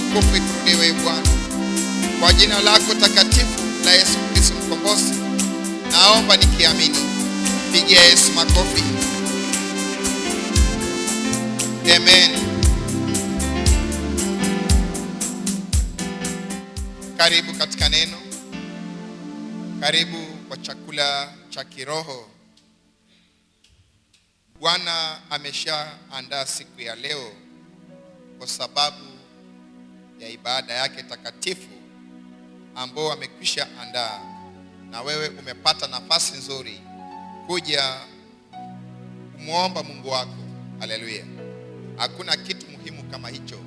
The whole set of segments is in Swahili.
utukufu ikurudiwe Bwana. Kwa jina lako takatifu la Yesu Kristo mkombozi, naomba nikiamini. Pigia Yesu makofi. Amen. Karibu katika neno. Karibu kwa chakula cha kiroho. Bwana ameshaandaa siku ya leo kwa sababu ya ibada yake takatifu ambao amekwisha andaa, na wewe umepata nafasi nzuri kuja kumuomba Mungu wako. Haleluya. Hakuna kitu muhimu kama hicho,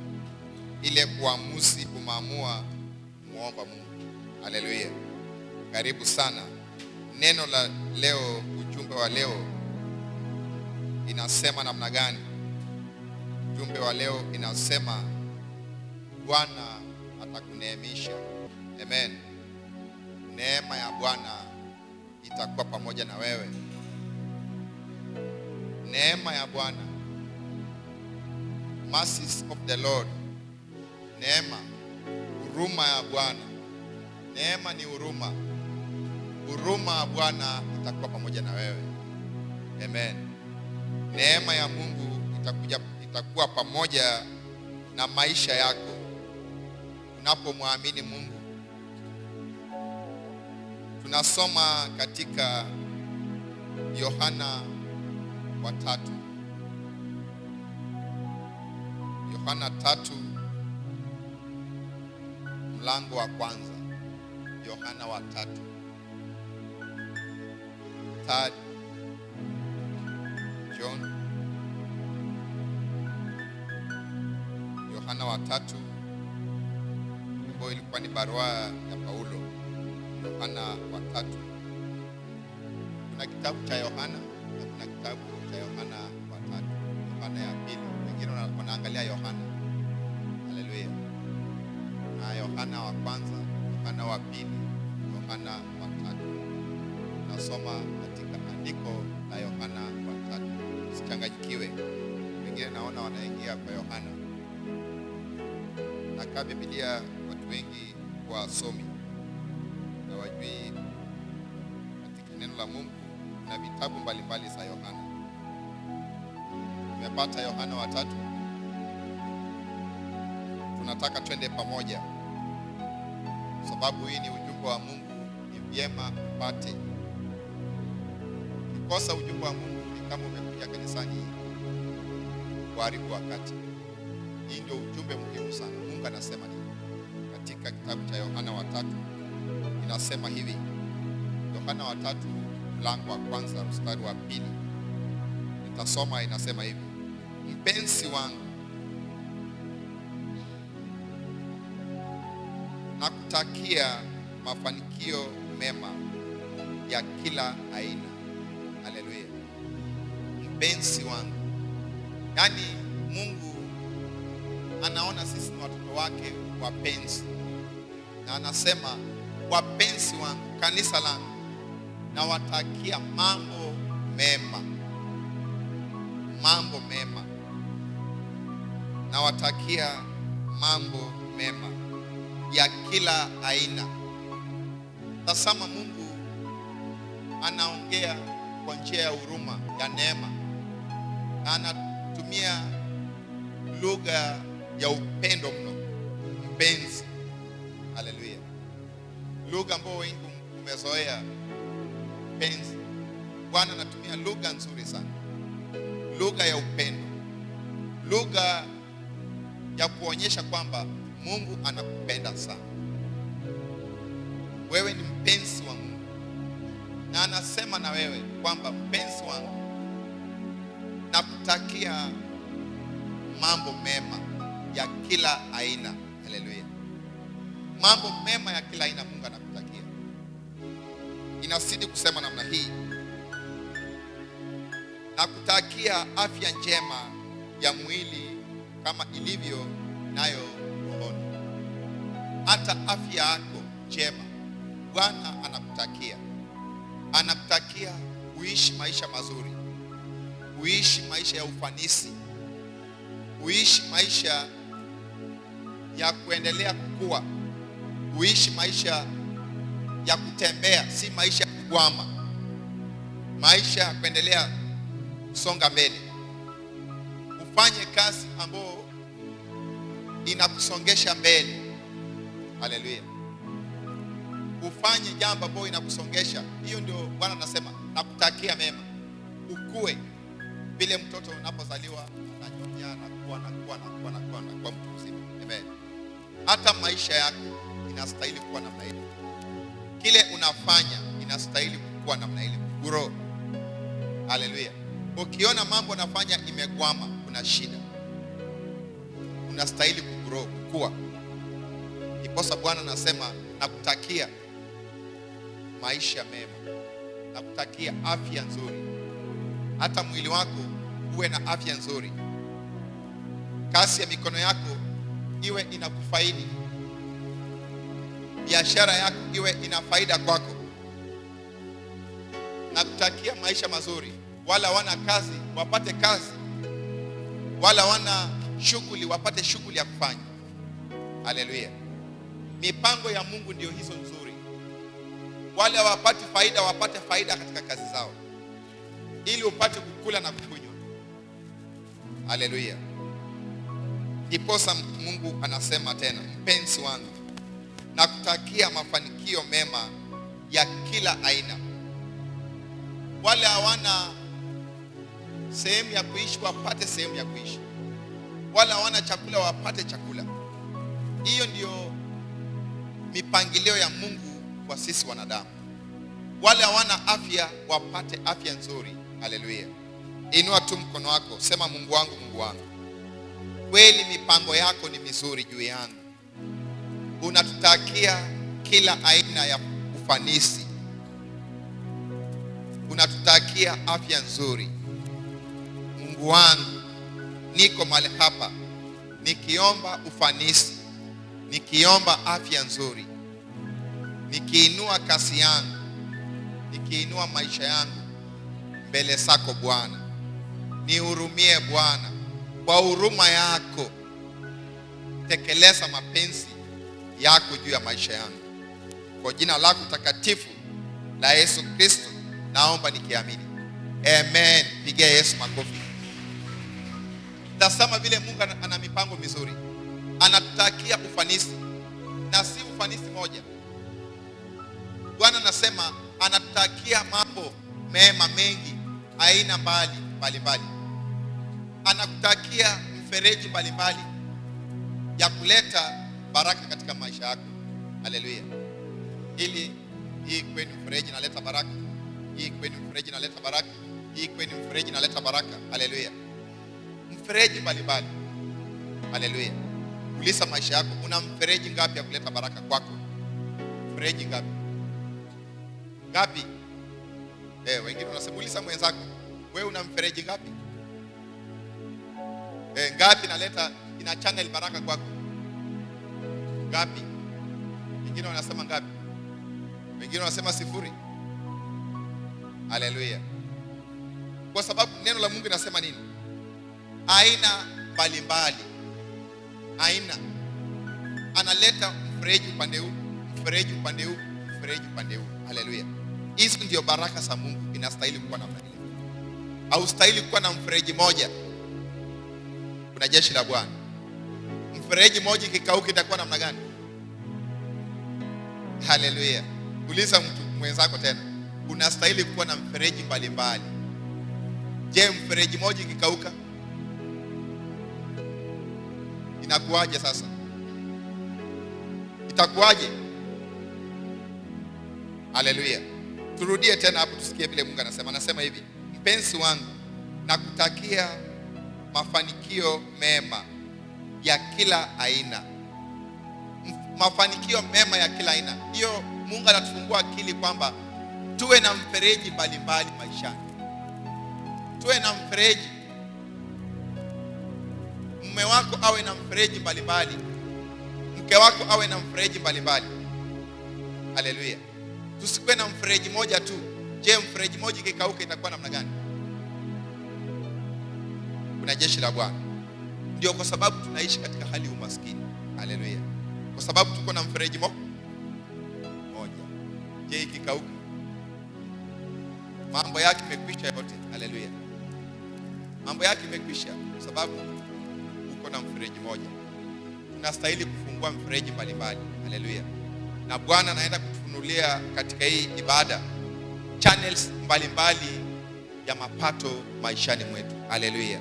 ile uamuzi umeamua muomba Mungu. Haleluya. Karibu sana. Neno la leo, ujumbe wa leo inasema namna gani? Ujumbe wa leo inasema Bwana atakuneemisha. Amen. Neema ya Bwana itakuwa pamoja na wewe. Neema ya Bwana, mercies of the Lord. Neema, huruma ya Bwana. Neema ni huruma. Huruma ya Bwana itakuwa pamoja na wewe. Amen. Neema ya Mungu itakuwa pamoja na maisha yako unapomwamini Mungu. Tunasoma katika Yohana 3. Yohana 3 mlango wa kwanza. Yohana 3. Third John. Yohana 3 ambayo ilikuwa ni barua ya Paulo. Yohana 3. Kuna kitabu cha Yohana na kuna kitabu cha Yohana 3. Yohana ya pili. Wengine wanaangalia Yohana. Haleluya. Na Yohana wa kwanza, Yohana wa pili, Yohana wa 3. Nasoma katika andiko la Yohana wa 3. Usichanganyikiwe. Wengine naona wanaingia kwa Yohana. Na kwa Biblia watu wengi wasomi na wajui katika neno la Mungu na vitabu mbalimbali za Yohana. Tumepata Yohana wa 3. Tunataka twende pamoja, sababu hii ni ujumbe wa Mungu. Ni vyema upate. Ukikosa ujumbe wa Mungu ni kama umekuja kanisani kuharibu wakati. Hii ndio ujumbe muhimu sana. Mungu anasema nini katika kitabu cha Yohana wa 3? Inasema hivi. Yohana wa 3 mlango wa kwanza mstari wa 2. Nitasoma, inasema hivi. Mpenzi wangu, nakutakia mafanikio mema ya kila aina. Haleluya. Mpenzi wangu. Yaani Mungu anaona sisi ni watoto wake wapenzi. Na anasema wapenzi wangu, kanisa langu, na watakia mambo mema. Mambo mema. Na watakia mambo mema ya kila aina. Tazama, Mungu anaongea kwa njia ya huruma, ya neema. Na anatumia lugha ya upendo mno. Mpenzi. Haleluya. Lugha ambayo wengi umezoea. Mpenzi. Bwana anatumia lugha nzuri sana. Lugha ya upendo. Lugha ya kuonyesha kwamba Mungu anakupenda sana. Wewe ni mpenzi wa Mungu. Na anasema na wewe kwamba mpenzi wangu, nakutakia mambo mema ya kila aina. Haleluya. Mambo mema ya kila aina Mungu anakutakia. Inazidi kusema namna hii. Nakutakia afya njema ya mwili kama ilivyo nayo rohoni. Hata afya yako njema Bwana anakutakia. Anakutakia uishi maisha mazuri. Uishi maisha ya ufanisi. Uishi maisha ya kuendelea kukua, kuishi maisha ya kutembea, si maisha ya kugwama, maisha ya kuendelea kusonga mbele. Ufanye kazi ambayo inakusongesha mbele. Haleluya. Ufanye jambo ambalo inakusongesha. Hiyo ndio Bwana anasema nakutakia mema. Ukue vile mtoto unapozaliwa ananyonya na kuwa mtu mzima. Amen. Hata maisha yako inastahili kuwa namna ile. Kile unafanya inastahili kuwa namna ile. Grow. Haleluya. Ukiona mambo unafanya imegwama, kuna shida, unastahili kugrow, kukua. Iposa Bwana anasema nakutakia maisha mema, nakutakia afya nzuri. Hata mwili wako uwe na afya nzuri. Kazi ya mikono yako iwe inakufaidi. Biashara yako iwe ina faida kwako. Nakutakia maisha mazuri. Wala wana kazi wapate kazi, wala wana shughuli wapate shughuli ya kufanya. Haleluya. Mipango ya Mungu ndio hizo nzuri. Wale wapate faida wapate faida katika kazi zao, ili upate kukula na kukunywa. Haleluya. Ndiposa Mungu anasema tena, mpenzi wangu, nakutakia mafanikio mema ya kila aina. Wale hawana sehemu ya kuishi wapate sehemu ya kuishi. Wale hawana chakula wapate chakula. Hiyo ndio mipangilio ya Mungu kwa sisi wanadamu. Wale hawana afya wapate afya nzuri. Haleluya. Inua tu mkono wako, sema Mungu wangu, Mungu wangu, kweli mipango yako ni mizuri juu yangu. Unatutakia kila aina ya ufanisi. Unatutakia afya nzuri. Mungu wangu, niko mahali hapa nikiomba ufanisi, nikiomba afya nzuri, nikiinua kazi yangu, nikiinua maisha yangu mbele zako Bwana. Nihurumie Bwana, kwa huruma yako tekeleza mapenzi yako juu ya maisha yangu. Kwa jina lako takatifu la Yesu Kristo naomba nikiamini. Amen. Pigia Yesu makofi. Tazama vile Mungu ana mipango mizuri. Anatutakia ufanisi, na si ufanisi moja. Bwana anasema anatutakia mambo mema mengi, aina mbalimbali. Anakutakia mfereji mbalimbali ya kuleta baraka katika maisha yako. Haleluya. Hii kwenu mfereji inaleta baraka. Hii kwenu mfereji inaleta baraka. Hii kwenu mfereji inaleta baraka. Haleluya. Mfereji mbalimbali. Haleluya. Uliza maisha yako, una mfereji ngapi ya kuleta baraka kwako? Mfereji ngapi? Ngapi? Wengine wanasema uliza mwenzako, wewe una mfereji ngapi? Ngapi inachanga ile baraka kwako? Ngapi? Wengine wanasema ngapi? Wengine wanasema sifuri. Haleluya. Kwa sababu neno la Mungu linasema nini? Aina mbalimbali. Aina. Analeta mfereji upande huu, mfereji upande huu, mfereji upande huu. Haleluya. Hizo ndio baraka za Mungu, inastahili kuwa namna ile. Haustahili kuwa na mfereji moja. Kuna jeshi la Bwana. Mfereji moja ikikauka itakuwa namna gani? Haleluya. Uliza mtu mwenzako tena, unastahili kuwa na mfereji mbalimbali. Je, mfereji moja ikikauka inakuaje sasa? Itakuaje? Haleluya. Turudie tena hapo tusikie vile Mungu anasema. Anasema hivi, mpenzi wangu, nakutakia mafanikio mema ya kila aina. Mafanikio mema ya kila aina. Hiyo Mungu anatufungua akili kwamba tuwe na mfereji mbalimbali maishani. Tuwe na mfereji. Mume wako awe na mfereji mbalimbali. Mke wako awe na mfereji mbalimbali. Haleluya. Tusikuwe na mfereji moja tu. Je, mfereji moja ikikauka itakuwa namna gani? Kuna jeshi la Bwana. Ndio kwa sababu tunaishi katika hali ya umaskini. Haleluya. Kwa sababu tuko na mfereji moja. Je, ikikauka mambo yake imekwisha yote. Haleluya. Mambo yake imekwisha kwa sababu uko na mfereji moja. Tunastahili kufungua mfereji mbalimbali. Haleluya. Na Bwana anaenda kutufunulia katika hii ibada channels mbalimbali ya mapato maishani mwetu. Haleluya.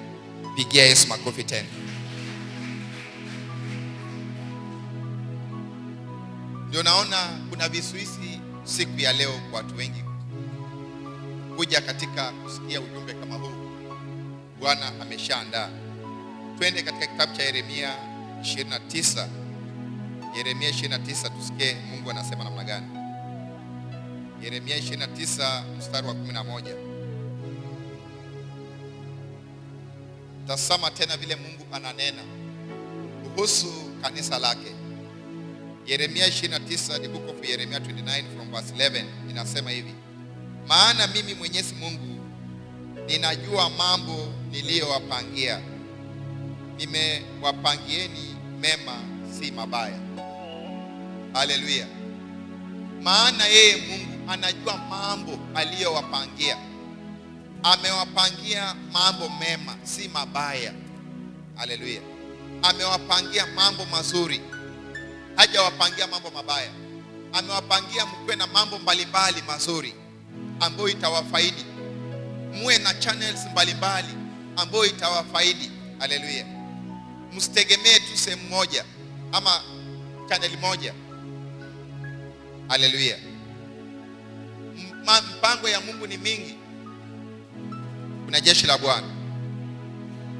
Pigia Yesu makofi tena. Ndio naona kuna visuisi siku ya leo kwa watu wengi kuja katika kusikia ujumbe kama huu. Bwana ameshaandaa. Twende katika kitabu cha Yeremia 29. Yeremia 29 tusikie Mungu anasema namna gani. Yeremia 29 mstari wa 11. Tasama tena vile Mungu ananena kuhusu kanisa lake. Yeremia 29, the book of Yeremia 29 from verse 11 inasema hivi: maana mimi Mwenyezi Mungu ninajua mambo niliyowapangia. Nimewapangieni mema, si mabaya. Haleluya. Maana yeye Mungu anajua mambo aliyowapangia. Amewapangia mambo mema, si mabaya. Haleluya. Amewapangia mambo mazuri, hajawapangia mambo mabaya. Amewapangia mkwe na mambo mbalimbali mazuri ambayo itawafaidi. Muwe na channels mbalimbali ambayo itawafaidi. Haleluya. Msitegemee tu sehemu moja ama channel moja. Haleluya. Mpango ya Mungu ni mingi. Kuna jeshi la Bwana.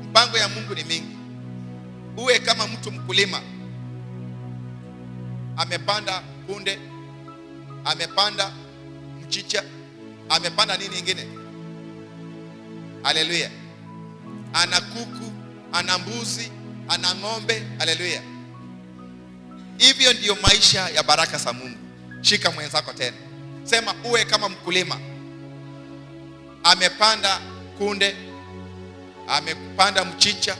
Mpango ya Mungu ni mingi. Uwe kama mtu mkulima. Amepanda kunde, amepanda mchicha, amepanda nini ingine? Haleluya. Ana kuku, ana mbuzi, ana ng'ombe. Haleluya. Hivyo ndiyo maisha ya baraka za Mungu. Shika mwenzako tena. Sema uwe kama mkulima. Amepanda kunde, amepanda mchicha,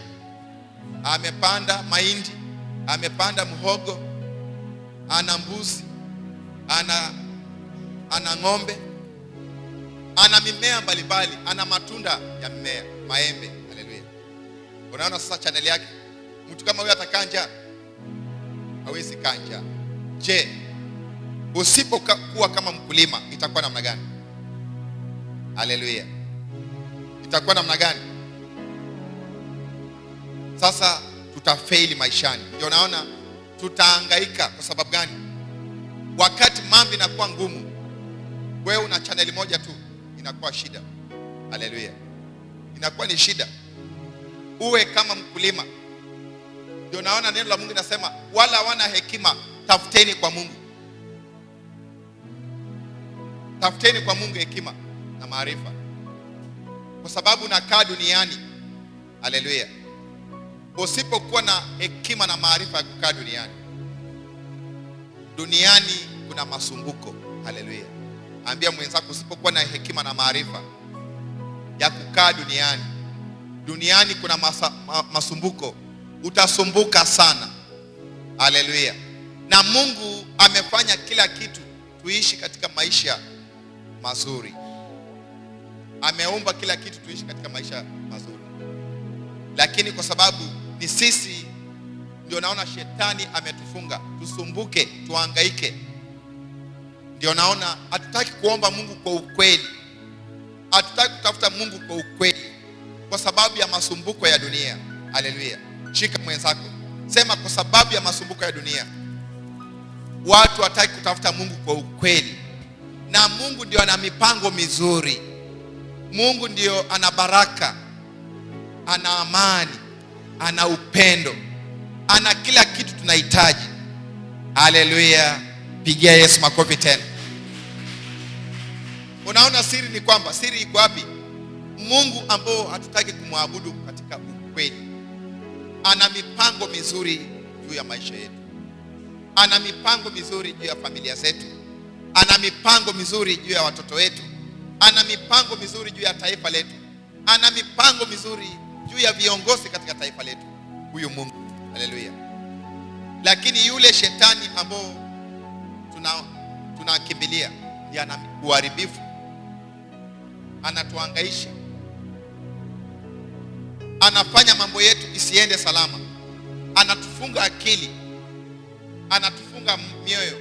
amepanda mahindi, amepanda mhogo, ana mbuzi, ana ng'ombe, ana mimea mbalimbali, ana matunda ya mimea, maembe. Haleluya. Unaona sasa channel yake. Mtu kama huyo atakaa njaa? Hawezi kaa njaa. Je, usipokuwa kama mkulima itakuwa namna gani? Haleluya. Itakuwa namna gani? Sasa tutafaili maishani. Ndio naona tutahangaika. Kwa sababu gani? Wakati mambo inakuwa ngumu, wewe una channel moja tu, inakuwa shida. Haleluya. Inakuwa ni shida. Uwe kama mkulima. Ndio naona neno la Mungu linasema wala hawana hekima, tafuteni kwa Mungu. Tafuteni kwa Mungu hekima na maarifa. Kwa sababu unakaa duniani. Haleluya. Usipokuwa na hekima na maarifa ya kukaa duniani, duniani kuna masumbuko. Haleluya. Ambia mwenzako usipokuwa na hekima na maarifa ya kukaa duniani, duniani kuna masumbuko. Utasumbuka sana. Haleluya. Na Mungu amefanya kila kitu tuishi katika maisha mazuri. Ameumba kila kitu tuishi katika maisha mazuri. Lakini kwa sababu ni sisi ndio naona shetani ametufunga tusumbuke, tuhangaike. Ndio naona hatutaki kuomba Mungu kwa ukweli. Hatutaki kutafuta Mungu kwa ukweli kwa sababu ya masumbuko ya dunia. Haleluya. Shika mwenzako. Sema kwa sababu ya masumbuko ya dunia watu hataki kutafuta Mungu kwa ukweli. Na Mungu ndio ana mipango mizuri. Mungu ndio ana baraka, ana amani, ana upendo, ana kila kitu tunahitaji. Haleluya. Pigia Yesu makofi tena. Unaona siri ni kwamba siri iko wapi? Mungu ambao hatutaki kumwabudu katika ukweli ana mipango mizuri juu ya maisha yetu. Ana mipango mizuri juu ya familia zetu. Ana mipango mizuri juu ya watoto wetu. Ana mipango mizuri juu ya taifa letu. Ana mipango mizuri juu ya viongozi katika taifa letu. huyu Mungu. Haleluya. Lakini yule shetani ambao tunakimbilia ndiye ana uharibifu, anatuhangaisha, anafanya mambo yetu isiende salama, anatufunga akili, anatufunga mioyo,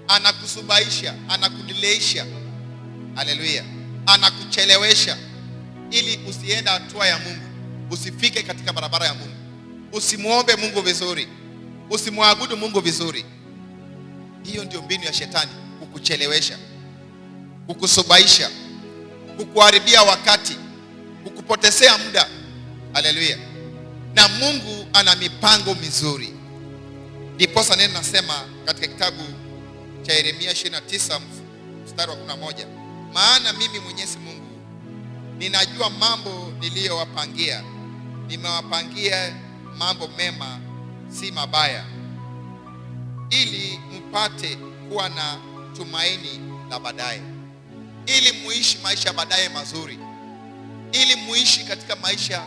anakusubaisha, anakudileisha. Haleluya. Anakuchelewesha ili usiende hatua ya Mungu, usifike katika barabara ya Mungu, usimuombe Mungu vizuri, usimwabudu Mungu vizuri. Hiyo ndio mbinu ya shetani, kukuchelewesha, kukusubaisha, kukuharibia wakati, kukupotezea muda. Haleluya. Na Mungu ana mipango mizuri. Ndiposa neno nasema katika kitabu cha Yeremia 29 mstari wa 11, maana mimi Mwenyezi Mungu ninajua mambo niliyowapangia, nimewapangia mambo mema, si mabaya, ili mpate kuwa na tumaini la baadaye, ili muishi maisha baadaye mazuri, ili muishi katika maisha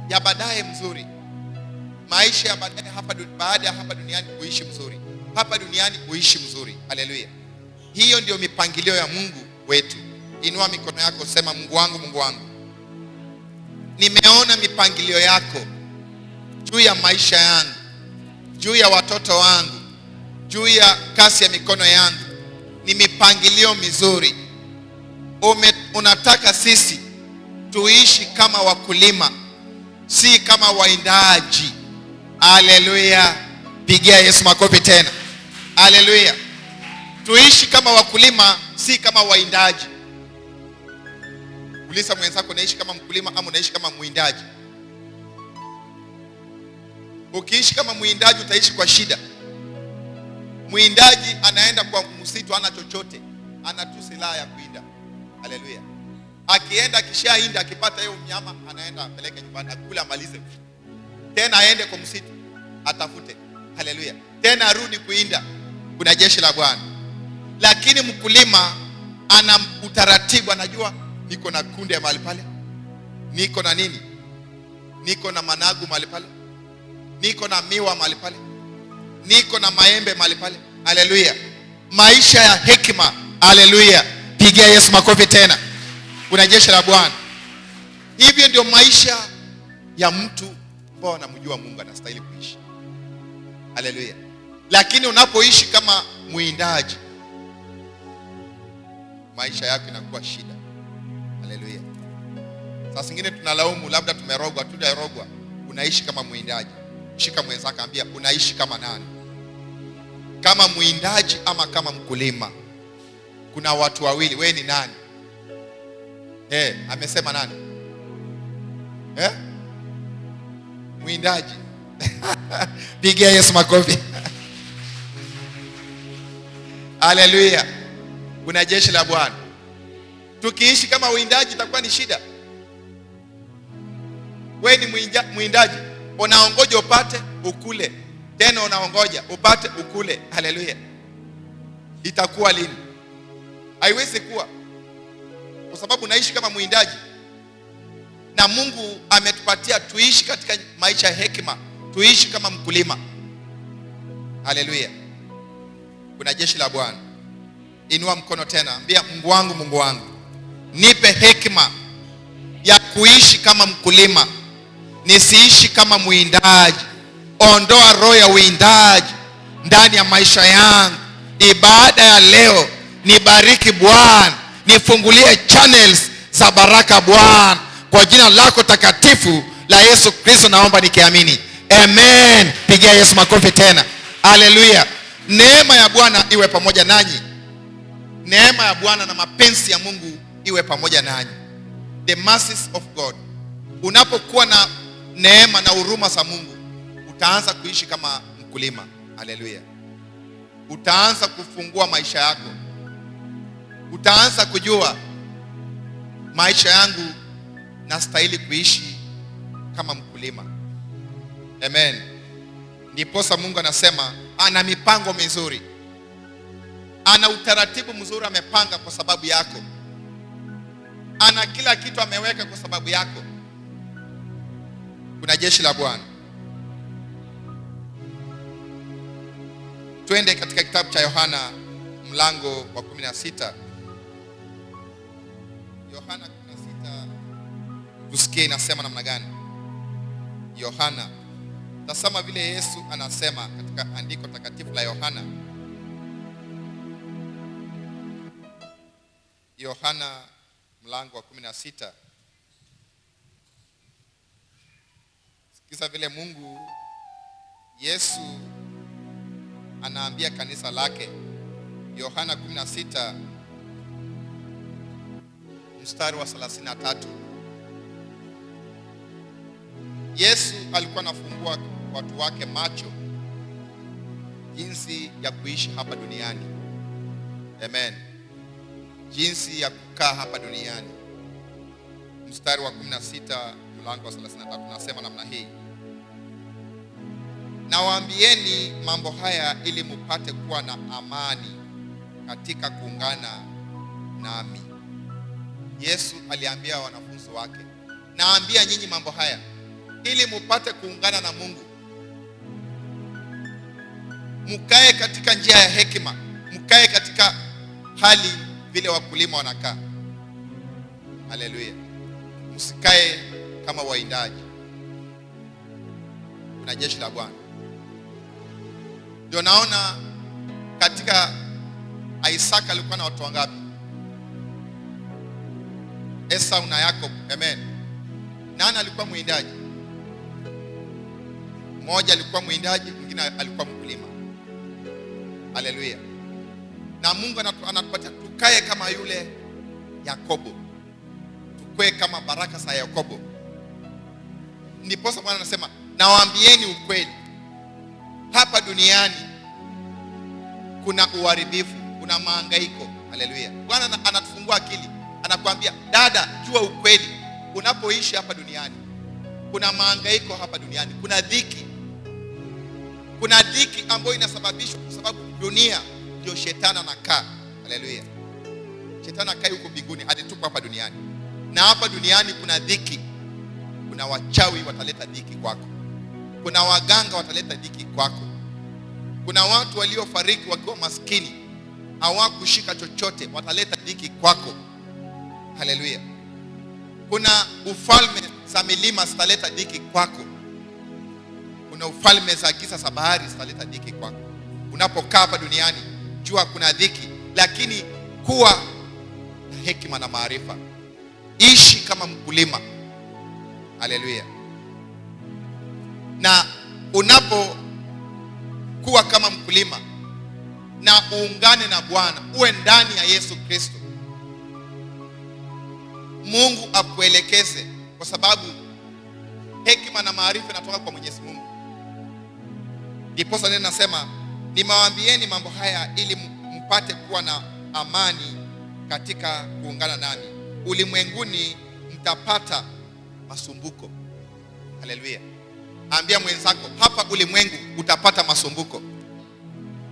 ya baadaye mzuri, maisha ya baadaye baada ya hapa duniani kuishi mzuri, hapa duniani kuishi mzuri. Haleluya. Hiyo ndio mipangilio ya Mungu wetu. Inua mikono yako, sema Mungu wangu, Mungu wangu, nimeona mipangilio yako juu ya maisha yangu, juu ya watoto wangu, juu ya kazi ya mikono yangu. Ni mipangilio mizuri. Unataka sisi tuishi kama wakulima, si kama waindaji. Haleluya. Pigia Yesu makofi tena. Haleluya. Tuishi kama wakulima, si kama waindaji. Uliza mwenzako, unaishi kama mkulima ama unaishi kama mwindaji? Ukiishi kama mwindaji utaishi kwa shida. Mwindaji anaenda kwa msitu, hana chochote, ana tu silaha ya kuinda. Haleluya. Akienda, akishainda, akipata hiyo mnyama, anaenda apeleke nyumbani, akula, amalize. Tena aende kwa msitu atafute. Haleluya. Tena arudi kuinda. Kuna jeshi la Bwana. Lakini mkulima ana utaratibu, anajua niko na kunde mahali pale, niko na nini, niko na managu mahali pale, niko na miwa mahali pale, niko na maembe mahali pale. Haleluya. Maisha ya hekima. Haleluya. Pigia Yesu makofi tena. Kuna jeshi la Bwana. Hivyo ndio maisha ya mtu ambao anamjua Mungu anastahili kuishi. Haleluya. Lakini unapoishi kama mwindaji, maisha yako inakuwa shida. Haleluya. Sasa zingine tunalaumu, labda tumerogwa, tudarogwa. Unaishi kama mwindaji. Shika mwenzako, ambia unaishi kama nani? Kama mwindaji ama kama mkulima? Kuna watu wawili, wewe ni nani? Amesema nani? Mwindaji. Pigia Yesu makofi. Haleluya. Kuna jeshi la Bwana. Tukiishi kama mwindaji itakuwa ni shida. Wewe ni mwindaji, unaongoja upate ukule, tena unaongoja upate ukule. Haleluya. Itakuwa lini? Haiwezi kuwa, kwa sababu unaishi kama mwindaji. Na Mungu ametupatia tuishi katika maisha ya hekima, tuishi kama mkulima. Haleluya. Kuna jeshi la Bwana. Inua mkono tena, ambia Mungu wangu, Mungu wangu, nipe hekima ya kuishi kama mkulima, nisiishi kama mwindaji. Ondoa roho ya uwindaji ndani ya maisha yangu. Ibada ya leo, nibariki Bwana, nifungulie channels za baraka Bwana, kwa jina lako takatifu la Yesu Kristo naomba nikiamini. Amen. Pigia Yesu makofi tena. Haleluya. Neema ya Bwana iwe pamoja nanyi. Neema ya Bwana na mapenzi ya Mungu iwe pamoja nanyi. The mercies of God. Unapokuwa na neema na huruma za Mungu, utaanza kuishi kama mkulima. Haleluya. Utaanza kufungua maisha yako. Utaanza kujua maisha yangu nastahili kuishi kama mkulima. Amen. Ndiposa Mungu anasema ana mipango mizuri. Ana utaratibu mzuri amepanga kwa sababu yako. Ana kila kitu ameweka kwa sababu yako. Kuna jeshi la Bwana. Twende katika kitabu cha Yohana mlango wa 16. Yohana 16, tusikie inasema namna gani. Yohana, tazama vile Yesu anasema katika andiko takatifu la Yohana. Yohana mlango wa 16. Sikiza vile Mungu Yesu anaambia kanisa lake. Yohana 16 mstari wa 33. Yesu alikuwa anafumbua watu wake macho jinsi ya kuishi hapa duniani. Amen. Jinsi ya kukaa hapa duniani. Mstari wa 16 mlango wa 33 nasema namna hii: nawaambieni mambo haya ili mupate kuwa na amani katika kuungana nami. Yesu aliambia wanafunzi wake, naambia nyinyi mambo haya ili mupate kuungana na Mungu. Mkae katika njia ya hekima, mkae katika hali vile wakulima wanakaa. Haleluya. Msikae kama waindaji. Kuna jeshi la Bwana. Ndio naona katika Isaka alikuwa na watu wangapi? Esau na Yakob. Amen. Nani alikuwa mwindaji? Mmoja alikuwa mwindaji, mwingine alikuwa mkulima. Haleluya. Na Mungu anatupatia tukae kama yule Yakobo. Tukue kama baraka za Yakobo. Ndipo Bwana anasema, nawaambieni ukweli. Hapa duniani kuna uharibifu, kuna mahangaiko. Haleluya. Bwana anatufungua akili. Anakuambia, dada, jua ukweli. Unapoishi hapa duniani kuna mahangaiko hapa duniani, kuna dhiki. Kuna dhiki ambayo inasababishwa kwa sababu dunia ndio shetani anakaa. Haleluya. Shetani anakaa huko mbinguni, alitupa hapa duniani. Na hapa duniani kuna dhiki. Kuna wachawi wataleta dhiki kwako. Kuna waganga wataleta dhiki kwako. Kuna watu waliofariki wakiwa maskini, hawakushika chochote, wataleta dhiki kwako. Haleluya. Kuna ufalme za milima zitaleta dhiki kwako. Kuna ufalme za giza za bahari zitaleta dhiki kwako. Unapokaa hapa duniani, jua kuna dhiki, lakini kuwa na hekima na maarifa. Ishi kama mkulima. Haleluya. Na unapokuwa kama mkulima na uungane na Bwana, uwe ndani ya Yesu Kristo, Mungu akuelekeze, kwa sababu hekima na maarifa inatoka kwa Mwenyezi Mungu. Ndipo sasa nasema, nimewaambieni mambo haya ili mpate kuwa na amani katika kuungana nami. Ulimwenguni mtapata masumbuko. Haleluya. Ambia mwenzako, hapa ulimwengu utapata masumbuko.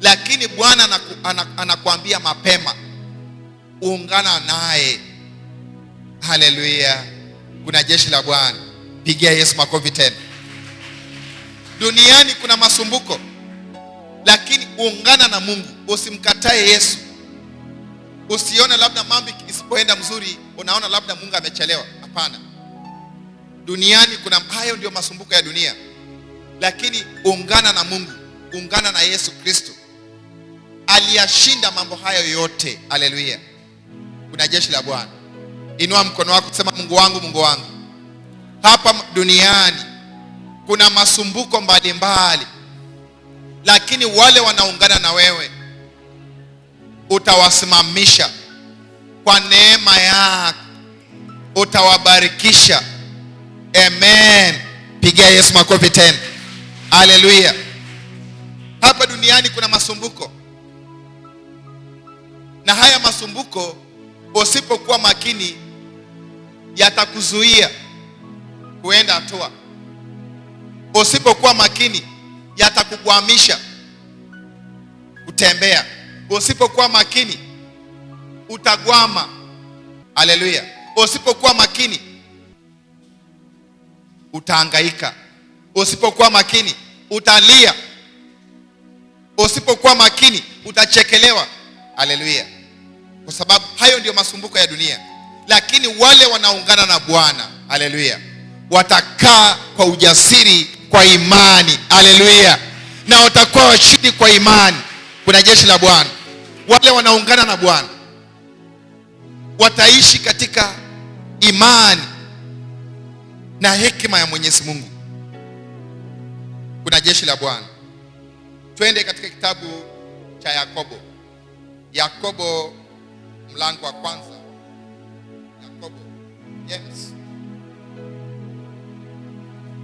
Lakini Bwana anakuambia mapema, ungana naye. Haleluya. Kuna jeshi la Bwana. Pigia Yesu makofi tena. Duniani kuna masumbuko, lakini ungana na Mungu. Usimkatae Yesu. Usione labda mambo isipoenda mzuri unaona labda Mungu amechelewa. Hapana. Duniani kuna hayo, ndio masumbuko ya dunia. Lakini ungana na Mungu, ungana na Yesu Kristo. Aliyashinda mambo hayo yote. Haleluya. Kuna jeshi la Bwana. Inua mkono wako, sema, Mungu wangu, Mungu wangu, hapa duniani kuna masumbuko mbalimbali, lakini wale wanaungana na wewe utawasimamisha kwa neema yako, utawabarikisha. Amen. Pigia Yesu makofi tena. Haleluya. Hapa duniani kuna masumbuko, na haya masumbuko usipokuwa makini yatakuzuia kuenda hatua. Usipokuwa makini yatakugwamisha kutembea. Usipokuwa makini utagwama. Haleluya. Usipokuwa makini utahangaika. Usipokuwa makini utalia. Usipokuwa makini utachekelewa. Haleluya. Kwa sababu hayo ndio masumbuko ya dunia. Lakini wale wanaungana na Bwana, haleluya, watakaa kwa ujasiri, kwa imani, haleluya, na watakuwa washindi kwa imani. Kuna jeshi la Bwana. Wale wanaungana na Bwana wataishi katika imani na hekima ya Mwenyezi Mungu. Kuna jeshi la Bwana. Twende katika kitabu cha Yakobo. Yakobo mlango wa kwanza. Yakobo, James.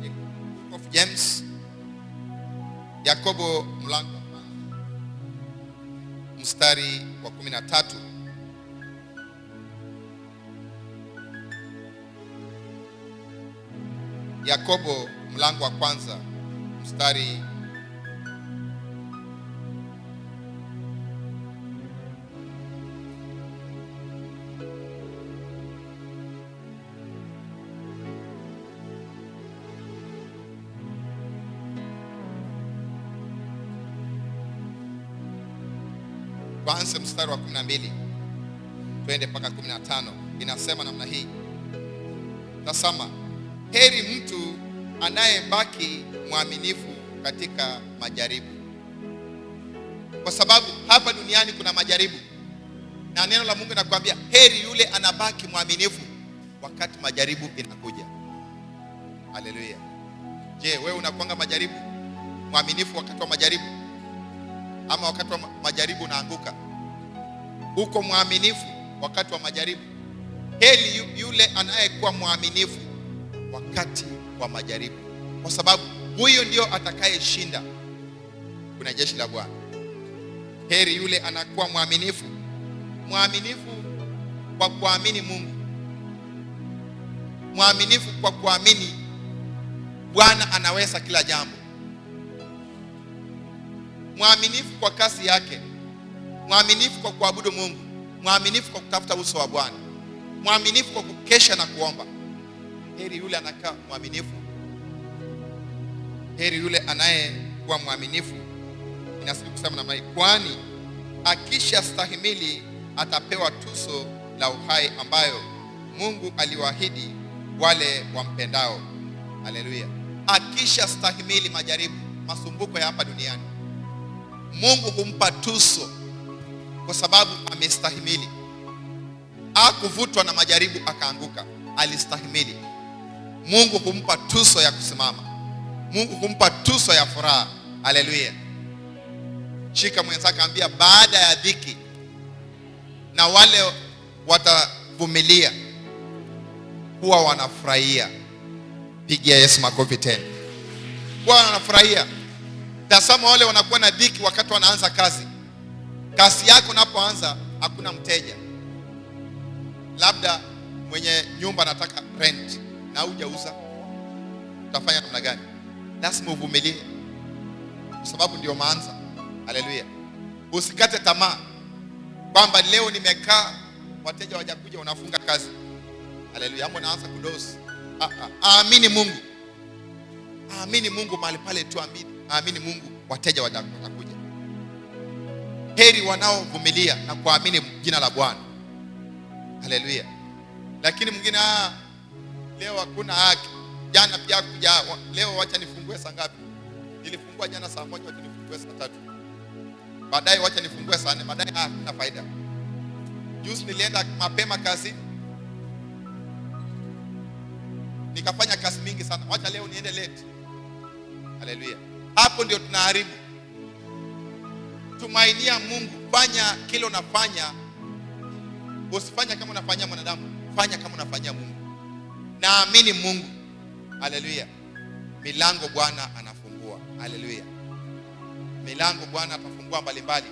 Book of James. Yakobo mlango wa kwanza, mstari wa 13. Yakobo mlango wa kwanza, mstari kwanza, mstari wa 12 twende mpaka 15. Inasema namna hii: tazama, heri mtu anayebaki mwaminifu katika majaribu. Kwa sababu hapa duniani kuna majaribu, na neno la Mungu linakuambia heri yule anabaki mwaminifu wakati majaribu inakuja. Haleluya. Je, wewe unakuanga majaribu mwaminifu wakati wa majaribu, ama wakati wa majaribu unaanguka? Uko mwaminifu wakati wa majaribu? Heri yule anayekuwa mwaminifu wakati wa majaribu, kwa sababu huyo ndio atakayeshinda. Kuna jeshi la Bwana. Heri yule anakuwa mwaminifu. Mwaminifu kwa kuamini Mungu. Mwaminifu kwa kuamini Bwana anaweza kila jambo. Mwaminifu kwa kazi yake. Mwaminifu kwa kuabudu Mungu. Mwaminifu kwa kutafuta uso wa Bwana. Mwaminifu kwa kukesha na kuomba. Heri yule anakaa mwaminifu. Heri yule anayekuwa mwaminifu. Inasema kusema namna hii: kwani akisha stahimili atapewa tuzo la uhai ambayo Mungu aliwaahidi wale wampendao. Haleluya. Akisha stahimili majaribu, masumbuko ya hapa duniani, Mungu humpa tuzo kwa sababu amestahimili. Hakuvutwa na majaribu akaanguka, alistahimili. Mungu humpa tuzo ya kusimama. Mungu humpa tuzo ya furaha. Haleluya. Shika mwenzako, ambia baada ya dhiki, na wale watavumilia huwa wanafurahia. Pigia Yesu makofi tena. Huwa wanafurahia. Tazama wale wanakuwa na dhiki wakati wanaanza kazi. Kazi yako unapoanza hakuna mteja. Labda mwenye nyumba anataka rent na hujauza. Utafanya namna gani? Lazima uvumilie, kwa sababu ndio maanza. Haleluya. Usikate tamaa kwamba leo nimekaa wateja hawajakuja, unafunga kazi. Haleluya. Hapo naanza kudosi. Aamini Mungu. Aamini Mungu mahali pale tu, aamini Mungu, wateja watakuja. Heri wanaovumilia na kuamini jina la Bwana. Haleluya. Lakini mwingine leo hakuna haki. Jana pia kuja, leo wacha nifungue saa ngapi? Nilifungua jana saa 1, wacha nifungue saa 3. Baadaye wacha nifungue saa 4, baadaye hakuna faida. Juzi nilienda mapema kazi, nikafanya kazi mingi sana. Wacha leo niende late. Haleluya. Hapo ndio tunaharibu. Tumainia Mungu. Fanya kile unafanya. Usifanya kama unafanyia mwanadamu. Fanya kama unafanyia Mungu. Naamini Mungu. Haleluya. Milango Bwana anafungua. Haleluya. Milango Bwana atafungua mbalimbali.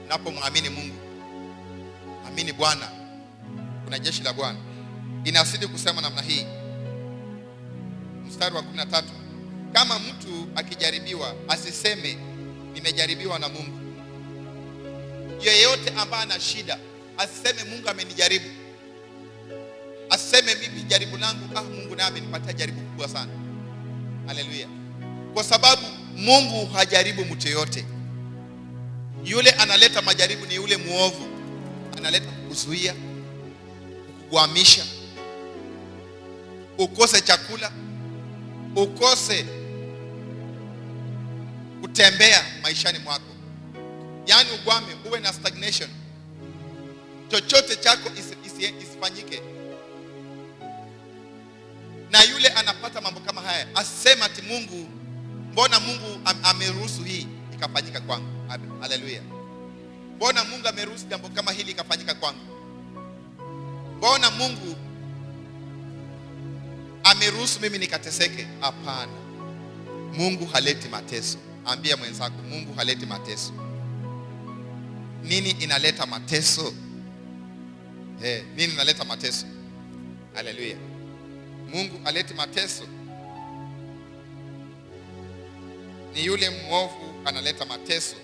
Unapomwamini Mungu. Amini Bwana. Kuna jeshi la Bwana. Inasidi kusema namna hii. Mstari wa 13. Kama mtu akijaribiwa, asiseme nimejaribiwa na Mungu. Yeyote ambaye ana shida, asiseme Mungu amenijaribu. aseme mimi jaribu langu, Mungu naye amenipatia jaribu kubwa sana. Haleluya. Kwa sababu Mungu hajaribu mtu yote. Yule analeta majaribu ni yule muovu. Analeta kukuzuia, kukuhamisha, ukose chakula, ukose kutembea maishani mwako. Yaani ugwame, uwe na stagnation. Chochote chako isifanyike. Na yule anapata mambo kama haya, asema ati Mungu, mbona Mungu ameruhusu hii ikafanyika kwangu? Haleluya. Mbona Mungu ameruhusu jambo kama hili ikafanyika kwangu? Mbona Mungu ameruhusu mimi nikateseke? Hapana. Mungu haleti mateso. Ambia mwenzako, Mungu haleti mateso. Nini inaleta mateso? Nini inaleta mateso? Haleluya. Mungu haleti mateso. Ni yule mwovu analeta mateso.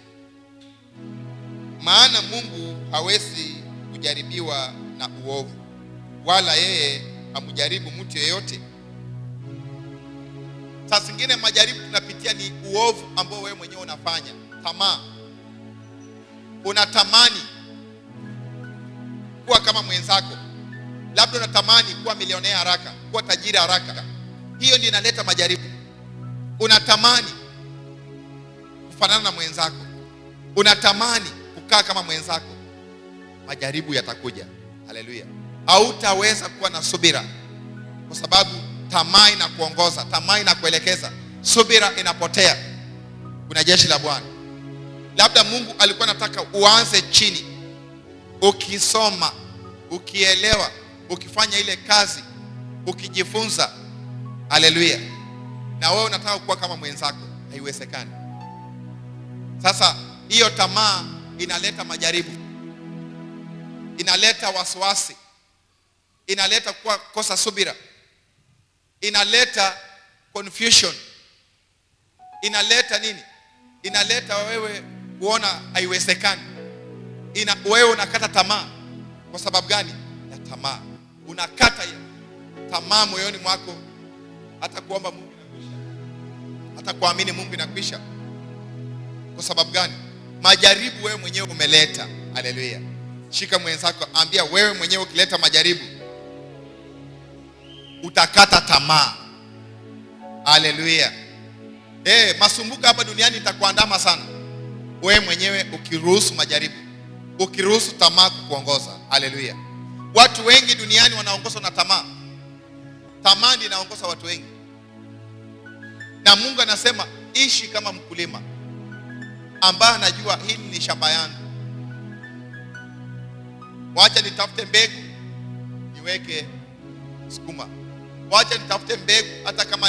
Maana Mungu hawezi kujaribiwa na uovu, wala yeye hamjaribu mtu yeyote. Saa zingine majaribu tunapitia ni uovu ambao wewe mwenyewe unafanya. Tamaa. Unatamani kuwa kama mwenzako. Labda unatamani kuwa milionea haraka, kuwa tajiri haraka. Hiyo ndio inaleta majaribu. Unatamani kufanana na mwenzako. Unatamani kukaa kama mwenzako. Majaribu yatakuja. Haleluya. Hautaweza kuwa na subira, kwa sababu tamaa inakuongoza, tamaa inakuelekeza, subira inapotea. Kuna jeshi la Bwana. Labda Mungu alikuwa anataka uanze chini, ukisoma, ukielewa, ukifanya ile kazi, ukijifunza. Haleluya. Na wewe unataka kuwa kama mwenzako, haiwezekani. Sasa hiyo tamaa inaleta majaribu, inaleta wasiwasi, inaleta kosa subira, inaleta confusion, inaleta nini? Inaleta wewe kuona haiwezekani. Wewe unakata tamaa. Kwa sababu gani? Ya tamaa. Unakata tamaa moyoni mwako, hata kuomba Mungu inakwisha, hata kuamini Mungu inakwisha. Kwa sababu gani? Majaribu wewe mwenyewe umeleta. Haleluya. Shika mwenzako, ambia wewe mwenyewe ukileta majaribu utakata tamaa. Haleluya. Masumbuko hapa duniani itakuandama sana. Wewe mwenyewe ukiruhusu majaribu, ukiruhusu tamaa kukuongoza. Haleluya. Watu wengi duniani wanaongozwa na tamaa. Tamaa ndiyo inaongoza watu wengi. Na Mungu anasema ishi kama mkulima ambaye anajua hili ni shamba yangu. Wacha nitafute mbegu niweke sukuma. Wacha nitafute mbegu hata kama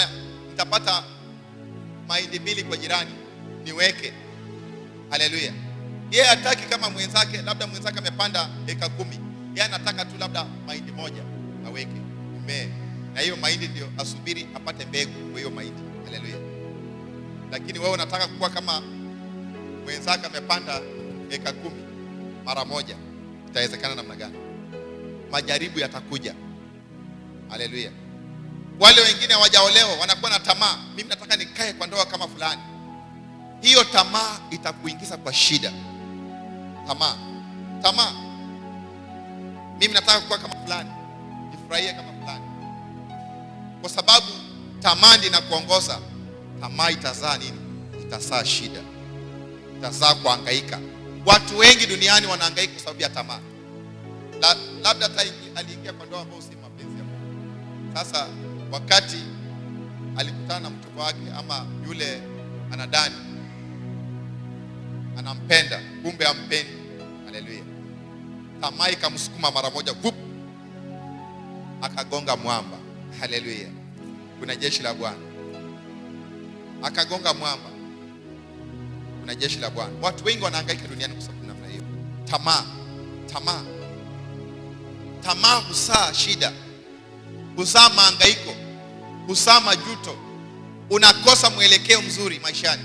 nitapata mahindi 2 kwa jirani niweke. Haleluya. Yeye hataki kama mwenzake, labda mwenzake amepanda eka 10. Yeye anataka tu labda mahindi 1 aweke mmea. Na hiyo mahindi ndio asubiri apate mbegu kwa hiyo mahindi. Haleluya. Lakini wewe unataka kuwa kama mwenzake amepanda eka 10 mara moja. Itawezekana namna gani? Majaribu yatakuja. Haleluya. Wale wengine hawajaolewa wanakuwa na tamaa, mimi nataka nikae kwa ndoa kama fulani. Hiyo tamaa itakuingiza kwa shida. Tamaa. Mimi nataka kuwa kama fulani, nifurahie kama fulani. Kwa sababu tamaa ndiyo inakuongoza. Tamaa itazaa nini? Itazaa shida. Itazaa kuhangaika. Watu wengi duniani wanahangaika kwa sababu ya tamaa. Labda hata aliingia kwa ndoa ambayo si mapenzi ya Mungu. Sasa wakati alikutana na mchumba wake, ama yule anadani anampenda, kumbe ampendi. Haleluya. Tamaa ikamsukuma mara moja, akagonga mwamba. Haleluya. Kuna jeshi la Bwana. Akagonga mwamba. Kuna jeshi la Bwana. Watu wengi wanahangaika duniani kwa sababu namna hiyo. Tamaa huzaa shida, huzaa mahangaiko, huzaa majuto. Unakosa mwelekeo mzuri maishani.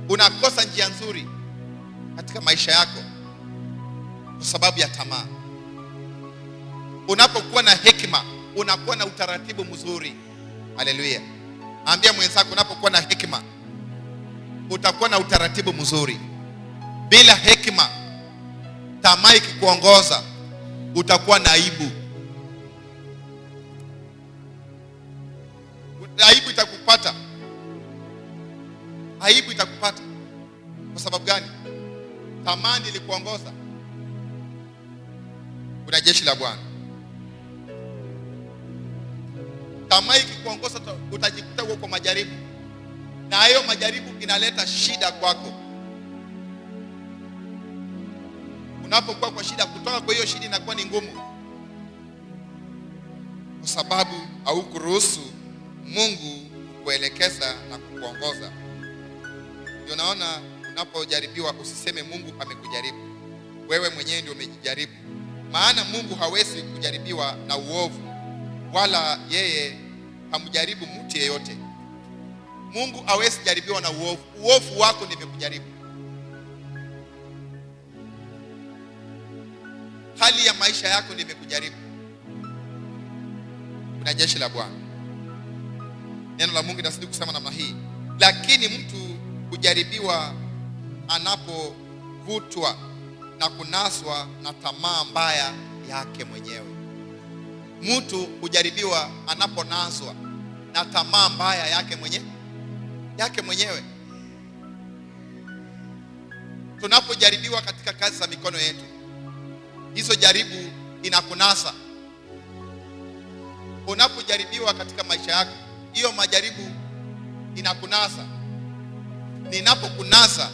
Unakosa njia nzuri katika maisha yako kwa sababu ya tamaa. Unapokuwa na hekima, unakuwa na utaratibu mzuri. Haleluya. Ambia mwenzako, unapokuwa na hekima utakuwa na utaratibu mzuri. Bila hekima, tamaa ikikuongoza, utakuwa na aibu. Aibu itakupata. Aibu itakupata. Kwa sababu gani? Tamaa ilikuongoza. Kuna jeshi la Bwana. Tamaa ikikuongoza, utajikuta uko kwa majaribu. Na hayo majaribu inaleta shida kwako. Unapokuwa kwa shida, kutoka kwa hiyo shida inakuwa ni ngumu. Kwa sababu haukuruhusu Mungu kuelekeza na kukuongoza. Ndio naona unapojaribiwa usiseme Mungu amekujaribu. Wewe mwenyewe ndio umejijaribu. Maana Mungu hawezi kujaribiwa na uovu, wala yeye hamjaribu mtu yeyote. Mungu hawezi jaribiwa na uovu. Uovu wako ndio umekujaribu. Hali ya maisha yako ndio imekujaribu. Kuna jeshi la Bwana. Neno la Mungu linazidi kusema namna hii. Lakini mtu kujaribiwa anapovutwa na kunaswa na tamaa mbaya yake mwenyewe. Mtu kujaribiwa anaponaswa na tamaa mbaya yake mwenyewe. Tunapojaribiwa katika kazi za mikono yetu, hizo jaribu inakunasa. Unapojaribiwa katika maisha yako, hiyo majaribu inakunasa. Ninapokunasa,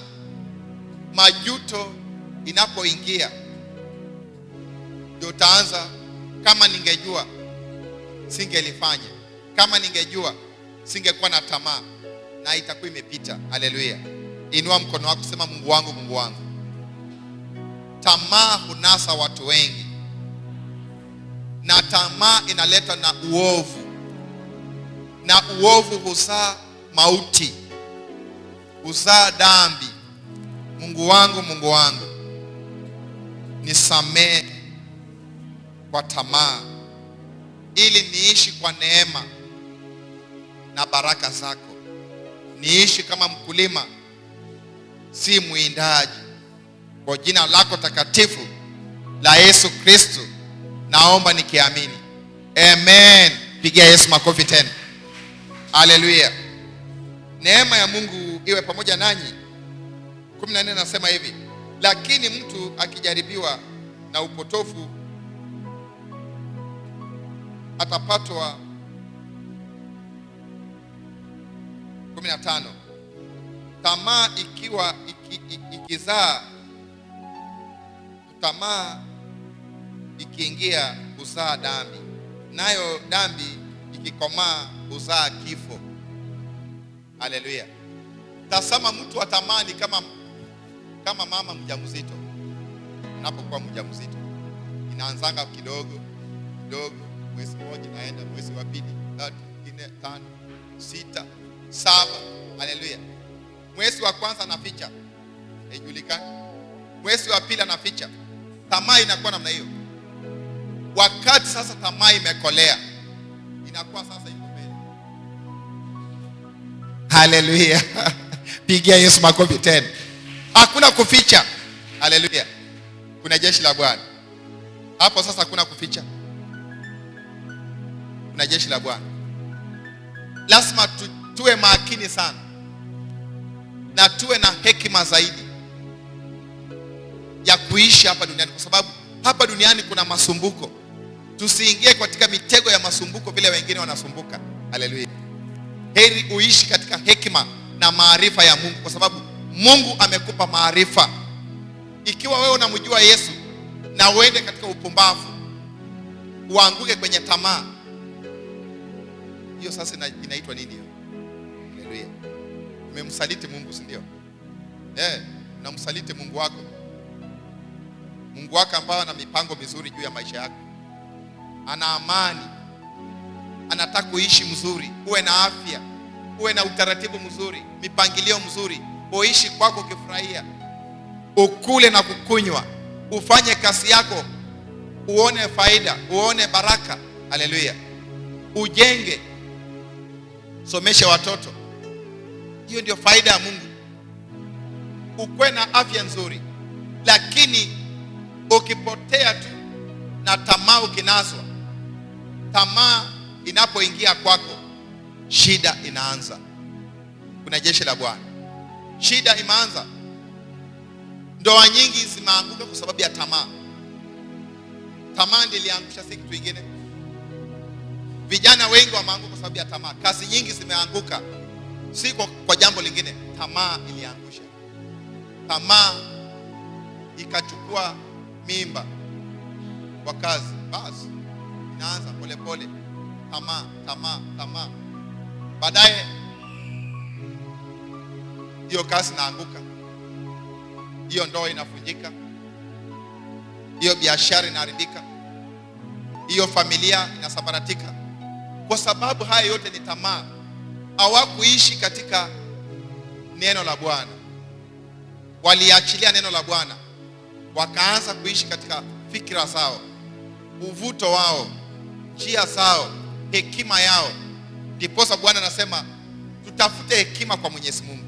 majuto inapoingia, ndio utaanza, kama ningejua singelifanya, kama ningejua singekuwa na tamaa, na itakuwa imepita. Haleluya. Inua mkono wako, sema Mungu wangu, Mungu wangu. Tamaa hunasa watu wengi, na tamaa inaleta na uovu, na uovu huzaa mauti, huzaa dhambi. Mungu wangu, Mungu wangu, nisamee kwa tamaa, ili niishi kwa neema na baraka zako. Niishi kama mkulima, si mwindaji. Kwa jina lako takatifu la Yesu Kristo naomba nikiamini. Amen. Pigia Yesu makofi tena. Haleluya. Neema ya Mungu iwe pamoja nanyi. 14 nasema hivi, lakini mtu akijaribiwa na upotofu atapatwa. 15, tamaa ikiwa ikizaa, tamaa ikiingia huzaa dhambi, nayo dhambi ikikomaa huzaa kifo. Haleluya. Tazama, mtu wa tamaa ni kama mama mjamzito. Unapokuwa mjamzito, inaanzanga kidogo kidogo, mwezi mmoja naenda, mwezi wa pili, 3, 4, 5, 6, 7. Haleluya. Mwezi wa kwanza anaficha, haijulikani. Mwezi wa pili anaficha. Tamaa inakuwa namna hiyo. Wakati sasa tamaa imekolea, inakuwa sasa iko mbele. Haleluya. Pigia Yesu makofi tena. Hakuna kuficha. Haleluya. Kuna jeshi la Bwana. Hapo sasa hakuna kuficha. Kuna jeshi la Bwana. Lazima tuwe makini sana, na tuwe na hekima zaidi ya kuishi hapa duniani, kwa sababu hapa duniani kuna masumbuko. Tusiingie katika mitego ya masumbuko vile wengine wanasumbuka. Haleluya. Heri uishi katika hekima na maarifa ya Mungu, kwa sababu Mungu amekupa maarifa. Ikiwa wewe unamjua Yesu na uende katika upumbavu, uanguke kwenye tamaa, hiyo sasa inaitwa nini hiyo? Haleluya. Umemsaliti Mungu, si ndio? Unamsaliti Mungu wako. Mungu wako ambaye ana mipango mizuri juu ya maisha yako. Ana amani. Anataka kuishi mzuri, uwe na afya, uwe na utaratibu mzuri, mipangilio mzuri, uishi kwako ukifurahia, ukule na kukunywa, ufanye kazi yako uone faida, uone baraka. Haleluya. Ujenge, someshe watoto. Hiyo ndio faida ya Mungu. Ukwe na afya nzuri. Lakini ukipotea tu na tamaa, ukinaswa, tamaa inapoingia kwako, shida inaanza. Kuna jeshi la Bwana, shida imeanza. Ndoa nyingi zimeanguka kwa sababu ya tamaa. Tamaa ndiyo iliangusha, si kitu kingine. Vijana wengi wameanguka kwa sababu ya tamaa. Kazi nyingi zimeanguka, si kwa jambo lingine. Tamaa iliangusha. Tamaa ikachukua mimba kwa kazi, basi inaanza polepole. Tamaa. Baadaye hiyo kazi inaanguka, hiyo ndoa inavunjika, hiyo biashara inaharibika, hiyo familia inasambaratika. Kwa sababu haya yote ni tamaa. Hawakuishi katika neno la Bwana. Waliachilia neno la Bwana, wakaanza kuishi katika fikra zao, uvuto wao, njia zao, hekima yao. Ndiposa Bwana anasema tutafute hekima kwa Mwenyezi Mungu.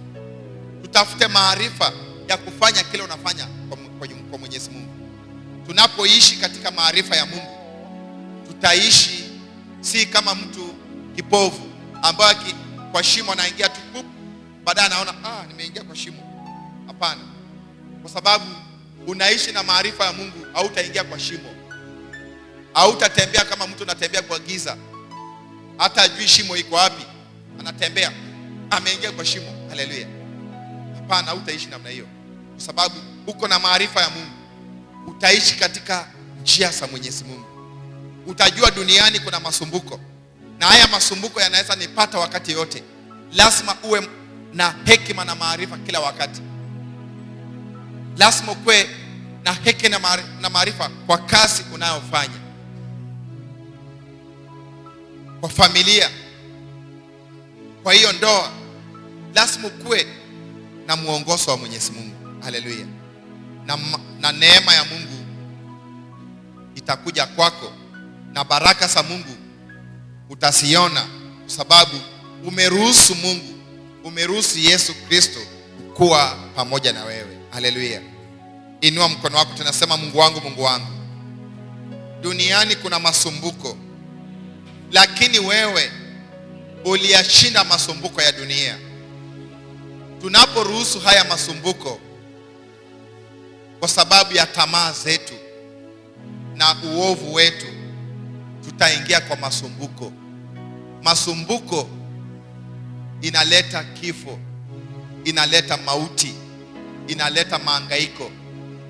Tutafute maarifa ya kufanya kile unafanya kwa Mwenyezi Mungu. Tunapoishi katika maarifa ya Mungu, tutaishi si kama mtu kipofu ambaye kwa shimo anaingia tu, baadaye anaona nimeingia kwa shimo. Hapana. Kwa sababu unaishi na maarifa ya Mungu, hautaingia kwa shimo. Hautatembea kama mtu anatembea kwa giza. Hata ajui shimo iko wapi, anatembea ameingia kwa shimo. Haleluya. Hapana, hautaishi namna hiyo. Kwa sababu uko na maarifa ya Mungu, utaishi katika njia za Mwenyezi Mungu. Utajua duniani kuna masumbuko, na haya masumbuko yanaweza nipata wakati yote. Lazima uwe na hekima na maarifa kila wakati. Lazima uwe na hekima na maarifa kwa kazi unayofanya, kwa familia, kwa hiyo ndoa. Lazima uwe na muongozo wa Mwenyezi Mungu. Haleluya. Na neema ya Mungu itakuja kwako, na baraka za Mungu utasiona, kwa sababu umeruhusu Mungu, umeruhusu Yesu Kristo kuwa pamoja na wewe. Haleluya. Inua mkono wako, tunasema Mungu wangu, duniani kuna masumbuko, lakini wewe uliyashinda masumbuko ya dunia. Tunaporuhusu haya masumbuko kwa sababu ya tamaa zetu na uovu wetu, tutaingia kwa masumbuko. Masumbuko inaleta kifo, inaleta mauti, inaleta mahangaiko,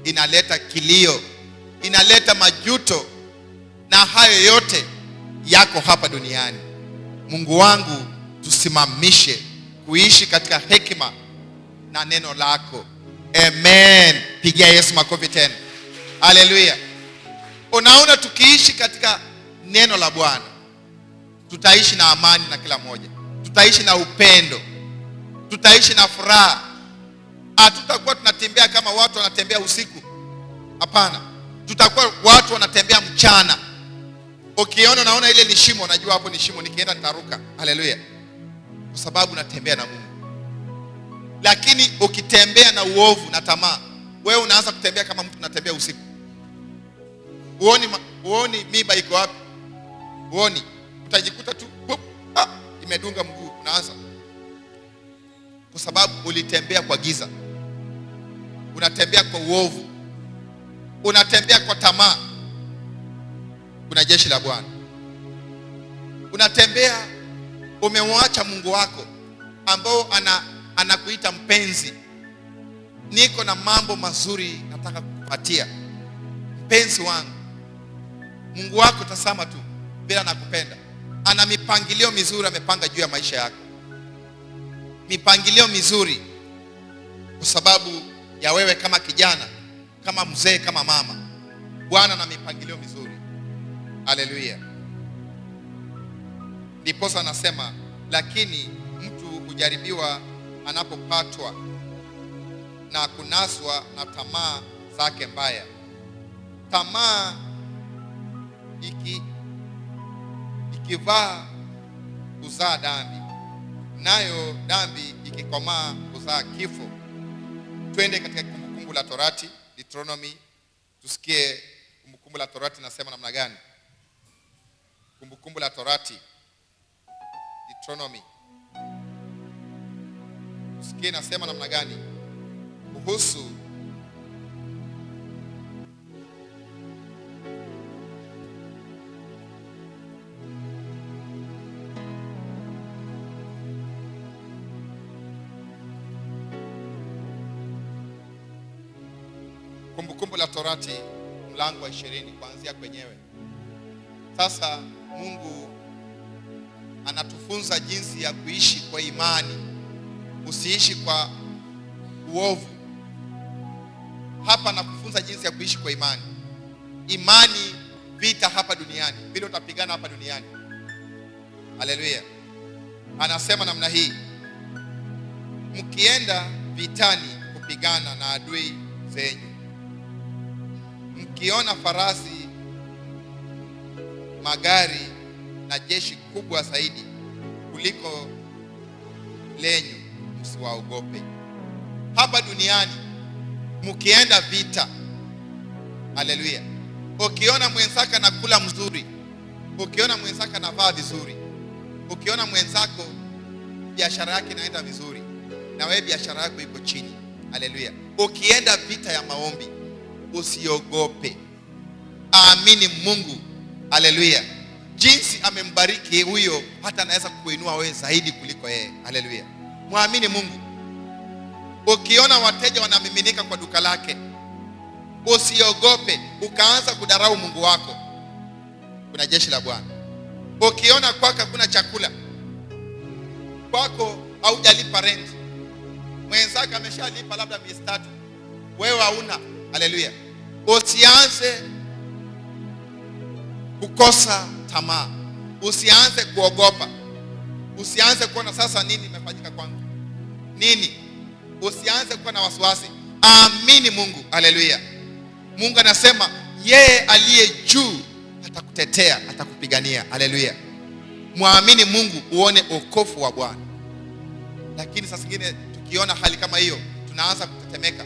inaleta kilio, inaleta majuto, na hayo yote yako hapa duniani. Mungu wangu, tusimamishe kuishi katika hekima na neno lako. Amen. Pigia Yesu makofi tena. Haleluya. Unaona, tukiishi katika neno la Bwana, tutaishi na amani na kila mmoja. Tutaishi na upendo. Tutaishi na furaha. Hatutakuwa tunatembea kama watu wanatembea usiku. Hapana. Tutakuwa watu wanatembea mchana. Ukiona unaona ile ni shimo, unajua hapo ni shimo, nikienda nitaruka. Haleluya. Kwa sababu natembea na Mungu. Lakini ukitembea na uovu na tamaa, wewe unaanza kutembea kama mtu anatembea usiku. Uoni miba iko wapi? Uoni. Utajikuta tu imedunga mguu, unaanza. Kwa sababu ulitembea kwa giza. Unatembea kwa uovu. Unatembea kwa tamaa. Kuna jeshi la Bwana. Unatembea umemwacha Mungu wako ambao anakuita mpenzi. Niko na mambo mazuri nataka kukupatia. Mpenzi wangu. Mungu wako tasama tu bila anakupenda. Ana mipangilio mizuri amepanga juu ya maisha yako. Mipangilio mizuri kwa sababu ya wewe kama kijana, kama mzee, kama mama. Bwana na mipangilio mizuri. Haleluya. Ndiposa anasema, lakini mtu hujaribiwa anapopatwa na kunaswa na tamaa zake mbaya. Tamaa ikivaa kuzaa dhambi, nayo dhambi ikikomaa kuzaa kifo. Twende katika Kumbukumbu la Torati, Deuteronomy, tusikie Kumbukumbu la Torati nasema namna gani. Kumbukumbu la Torati, Deuteronomy, tusikie nasema namna gani kuhusu Kumbukumbu la Torati mlango wa 20 kuanzia kwenyewe. Sasa Mungu anatufunza jinsi ya kuishi kwa imani. Usiishi kwa uovu. Hapa nakufunza jinsi ya kuishi kwa imani. Imani vita hapa duniani, vile utapigana hapa duniani. Haleluya. Anasema namna hii: mkienda vitani kupigana na adui zenyu, mkiona farasi, magari na jeshi kubwa zaidi kuliko lenyu, msiwaogope. Hapa duniani mkienda vita, haleluya, ukiona mwenzako anakula mzuri, ukiona mwenzako anavaa vizuri, ukiona mwenzako biashara yake inaenda vizuri na wewe biashara yako iko chini, haleluya, ukienda vita ya maombi, usiogope. Amini Mungu, haleluya. Jinsi amembariki huyo, hata anaweza kuinua wewe zaidi kuliko yeye, haleluya. Muamini Mungu. Ukiona wateja wanamiminika kwa duka lake, usiogope ukaanza kudarau Mungu wako. Kuna jeshi la Bwana. Ukiona kwako kuna chakula, kwako haujalipa rent, mwenzako ameshalipa labda miezi 3, wewe hauna, haleluya, usianze kukosa tamaa, usianze kuogopa, usianze kuona sasa nini imefanyika kwangu, nini, usianze kuwa na wasiwasi. Amini Mungu, haleluya. Mungu anasema yeye aliye juu atakutetea, atakupigania, haleluya. Muamini Mungu uone wokovu wa Bwana. Lakini sasa nyingine tukiona hali kama hiyo tunaanza kutetemeka.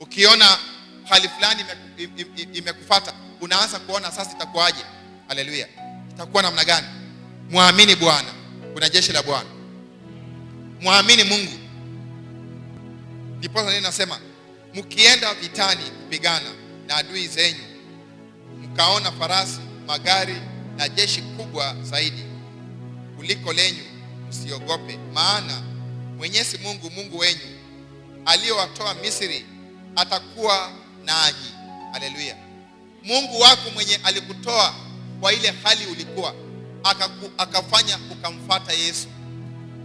Ukiona hali fulani imekufuata, unaanza kuona sasa itakuwaje, haleluya, itakuwa namna gani? Muamini Bwana. Kuna jeshi la Bwana. Muamini Mungu. Ndipo neno nasema mkienda vitani kupigana na adui zenyu, mkaona farasi, magari na jeshi kubwa zaidi kuliko lenyu, msiogope, maana Mwenyezi Mungu, Mungu wenyu aliyowatoa Misri atakuwa nanyi, haleluya. Mungu wako mwenye alikutoa kwa ile hali ulikuwa, akafanya ukamfuata Yesu,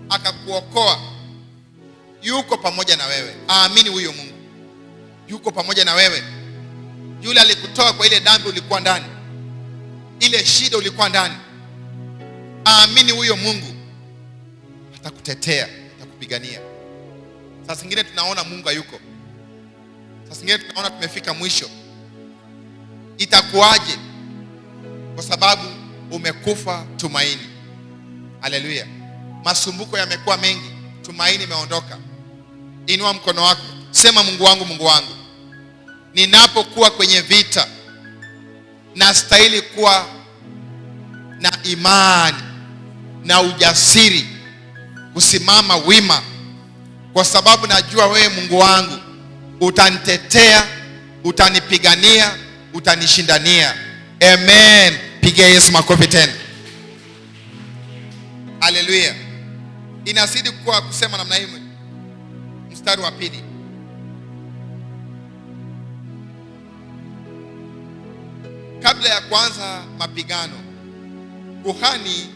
akakuokoa, yuko pamoja na wewe. Amini huyo Mungu yuko pamoja na wewe. Yule alikutoa kwa ile dhambi ulikuwa ndani, ile shida ulikuwa ndani. Amini huyo Mungu atakutetea, atakupigania. Sasa zingine tunaona Mungu hayuko, sasa zingine tunaona tumefika mwisho. Itakuwaje? Kwa sababu umekufa tumaini, haleluya. Masumbuko yamekuwa mengi, tumaini imeondoka. Inua mkono wako, sema Mungu wangu, Mungu wangu, ninapokuwa kwenye vita nastahili kuwa na imani na ujasiri kusimama wima, kwa sababu najua wewe Mungu wangu utanitetea, utanipigania, utanishindania. Amen. Piga Yesu makofi tena. Haleluya. Inazidi kuwa kusema namna hii. Mstari wa 2. Kabla ya kuanza mapigano, kuhani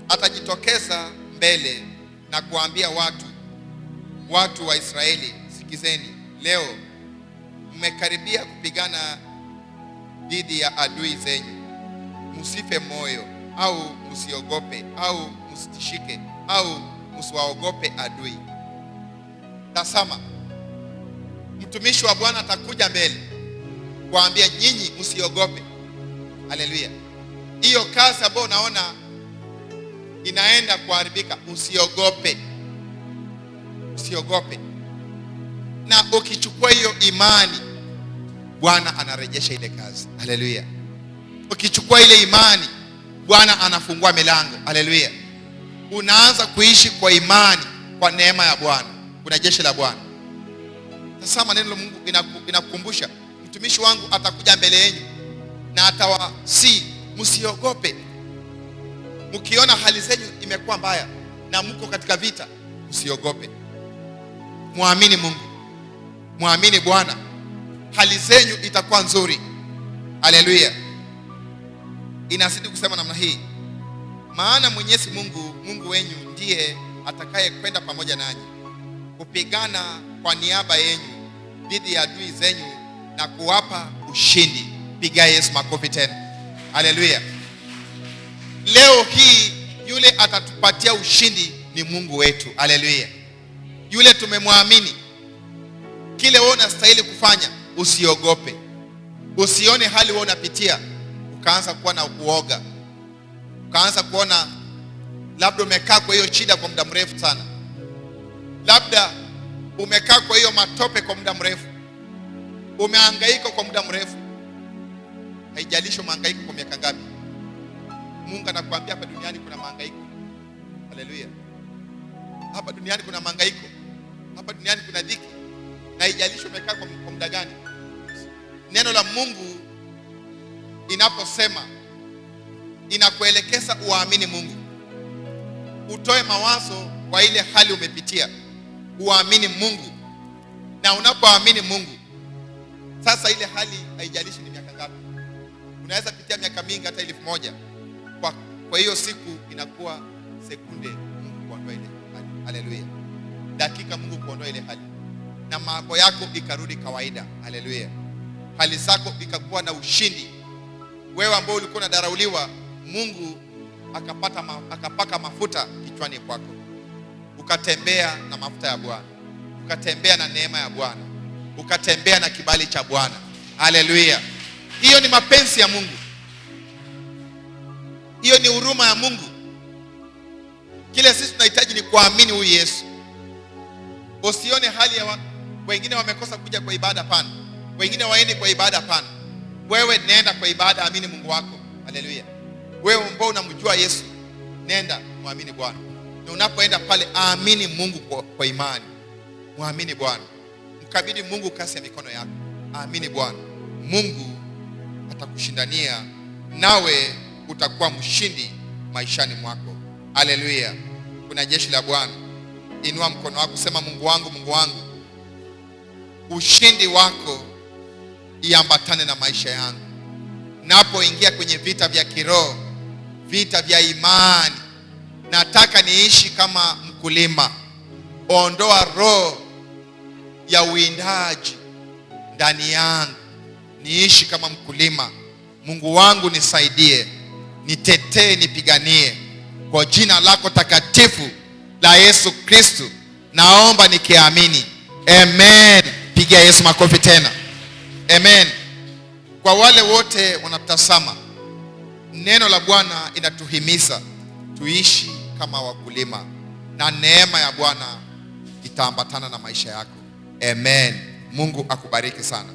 atajitokeza mbele na kuambia watu wa Israeli, sikizeni, leo mmekaribia kupigana dhidi ya adui zenyu. Msife moyo au msiogope au msitishike au msiwaogope adui. Tazama, mtumishi wa Bwana atakuja mbele kuambia nyinyi msiogope. Haleluya. Hiyo kazi ambayo unaona inaenda kuharibika, usiogope. Usiogope. Na ukichukua hiyo imani, Bwana anarejesha ile kazi. Haleluya. Ukichukua ile imani, Bwana anafungua milango. Haleluya. Unaanza kuishi kwa imani, kwa neema ya Bwana. Kuna jeshi la Bwana. Sasa maneno la Mungu inakukumbusha, mtumishi wangu atakuja mbele yenu na atawasi, msiogope. Mkiona hali zenu imekuwa mbaya na mko katika vita, msiogope. Muamini Mungu. Muamini Bwana. Hali zenu itakuwa nzuri. Haleluya. Inazidi kusema namna hii, maana Mwenyezi Mungu, Mungu wenu ndiye atakaye kwenda pamoja nanyi kupigana kwa niaba yenu dhidi ya adui zenu na kuwapa ushindi. Piga Yesu makofi tena. Haleluya. Leo hii yule atatupatia ushindi ni Mungu wetu. Haleluya. Yule tumemwamini. Kile wewe unastahili kufanya, usiogope. Usione hali wewe unapitia ukaanza kuwa na uoga. Ukaanza kuona labda umekaa kwa hiyo shida kwa muda mrefu sana. Labda umekaa kwa hiyo matope kwa muda mrefu. Umehangaika kwa muda mrefu. Haijalishi umehangaika kwa miaka ngapi. Mungu anakuambia hapa duniani kuna mahangaiko. Haleluya. Hapa duniani kuna mahangaiko. Hapa duniani kuna dhiki. Na haijalishi umekaa kwa muda gani. Neno la Mungu inaposema, inakuelekeza uamini Mungu. Utoe mawazo kwa ile hali umepitia. Uamini Mungu. Na unapoamini Mungu, sasa ile hali haijalishi ni miaka ngapi. Unaweza pitia miaka mingi, hata 1000. Kwa hiyo siku inakuwa sekunde Mungu kuondoa ile hali. Haleluya. Dakika Mungu kuondoa ile hali. Na mambo yako ikarudi kawaida. Haleluya. Hali zako ikakuwa na ushindi. Wewe ambao ulikuwa unadharauliwa, Mungu akapaka mafuta kichwani kwako. Ukatembea na mafuta ya Bwana. Ukatembea na neema ya Bwana. Ukatembea na kibali cha Bwana. Haleluya. Hiyo ni mapenzi ya Mungu. Hiyo ni huruma ya Mungu. Kile sisi tunahitaji ni kuamini huyu Yesu. Usione hali ya wengine wamekosa kuja kwa ibada, pana. Wengine waende kwa ibada, pana. Wewe nenda kwa ibada, amini Mungu wako. Haleluya. Wewe ambao unamjua Yesu, nenda muamini Bwana. Na unapoenda pale, amini Mungu kwa imani. Muamini Bwana. Mkabidhi Mungu kasi ya mikono yako. Amini Bwana. Mungu atakushindania, nawe utakuwa mshindi maishani mwako. Haleluya. Kuna jeshi la Bwana. Inua mkono wako, sema Mungu wangu, Mungu wangu, ushindi wako iambatane na maisha yangu. Napoingia kwenye vita vya kiroho, vita vya imani, nataka niishi kama mkulima. Ondoa roho ya uwindaji ndani yangu, niishi kama mkulima. Mungu wangu nisaidie, nitetee, nipiganie kwa jina lako takatifu la Yesu Kristo. Naomba nikiamini. Amen. Piga Yesu makofi tena. Amen. Kwa wale wote wanatazama, neno la Bwana inatuhimiza tuishi kama wakulima, na neema ya Bwana itaambatana na maisha yako. Amen. Mungu akubariki sana.